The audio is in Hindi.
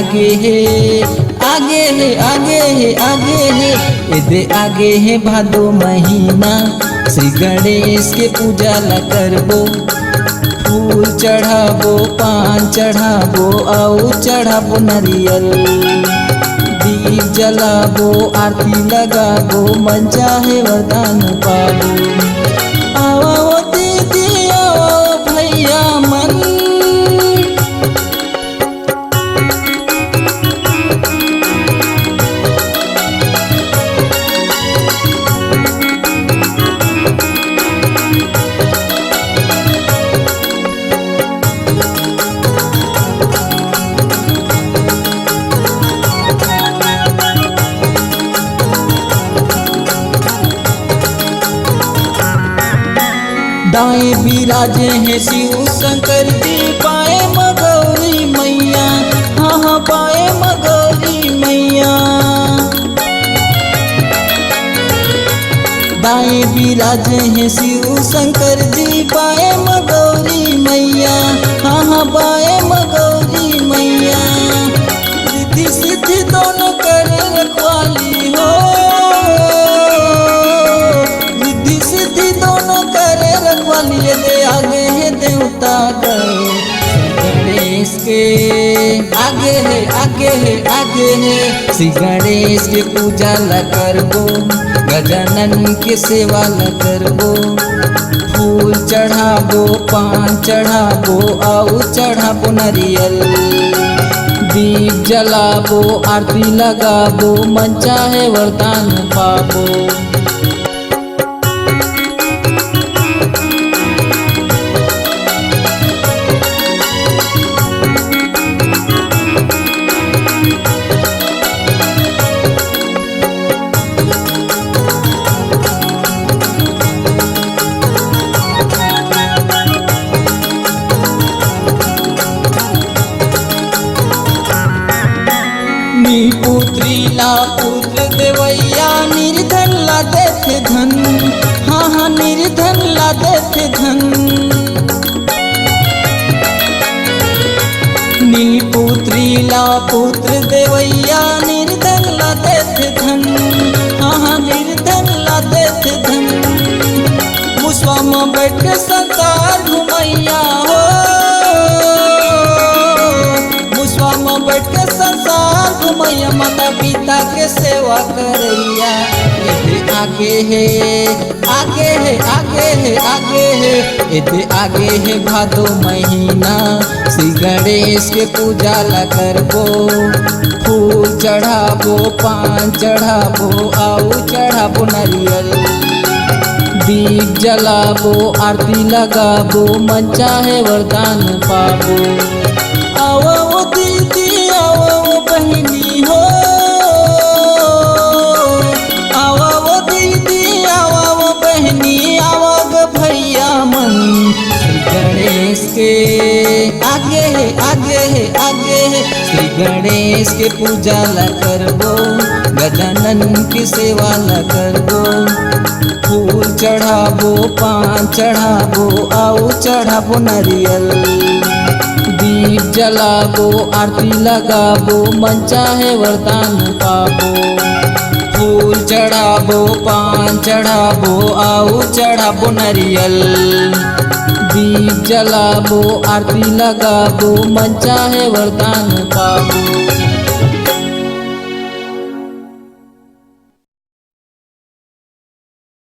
आगे है, आगे है, आगे है, आगे है, एदे आगे है भादो महीना। श्री गणेश के पूजा ला करबो, फूल चढ़ाबो, पान चढ़ाबो, आउ चढ़ाबो नरियल। दीप जलाबो, आरती लगाबो, मन चाहे वरदान पाबो। आओ दीदी आओ भैया मन, दाएं बिराजे हैं शिव शंकर जी, बाएं मगौरी मैया, हाँ हाँ बाएं मगौरी मैया। दाएं बिराजे हैं शिव शंकर जी, बाएं मगौरी मैया, हाँ हाँ बाएं मगौरी मैया। रिद्धि सिद्धि दोनों कर रखवाली हो, रिद्धि सिद्धि दोनों करे रखवाली। दे आगे है देवता गणेश के, आगे है, आगे है, आगे है, श्री गणेश के पूजा ला करबो, गजानन के सेवा ला करबो। फूल चढ़ाबो, पान चढ़ाबो, आउ चढ़ाबो नरियल। दीप जलाबो, आरती लगाबो, मन चाहे वरदान पाबो। पुत्री ला पुत्र देवैया, निर्धन ला देते धन, हाँ हाँ निर्धन ला देते धन। नील पुत्री ला पुत्र देवैया, निर्धन ला देते धन, हाँ हाँ निर्धन ला देते धन। मुसवा में बैठ के संसार घुमैया हो, मुसवा में बैठ के संसार घुमैया, माता पिता के सेवा करैया। एदे आगे है, आगे है, आगे है, आगे है, एदे आगे है भादो महीना। श्री गणेश के पूजा ला करबो, फूल चढ़ाबो, पान चढ़ाबो, आउ चढ़ाबो नरियल। दीप जलाबो, आरती लगाबो, मन चाहे वरदान पाबो। आओ दीदी आओ बहनी हो, आओ दीदी आओ बहनी, आओ भैया मन। श्री गणेश के आगे है, आगे है, आगे है, श्री गणेश के पूजा ला करबो, गजानन की सेवा ला करबो। फूल चढ़ाबो, पान चढ़ाबो, आउ चढ़ाबो नरियल। दीप जलाबो, आरती लगाबो, मन चाहे वरदान पाबो। फूल चढ़ाबो, पान चढ़ाबो, आउ चढ़ाबो नरियल। दीप जलाबो, आरती लगाबो, मन चाहे वरदान पाबो।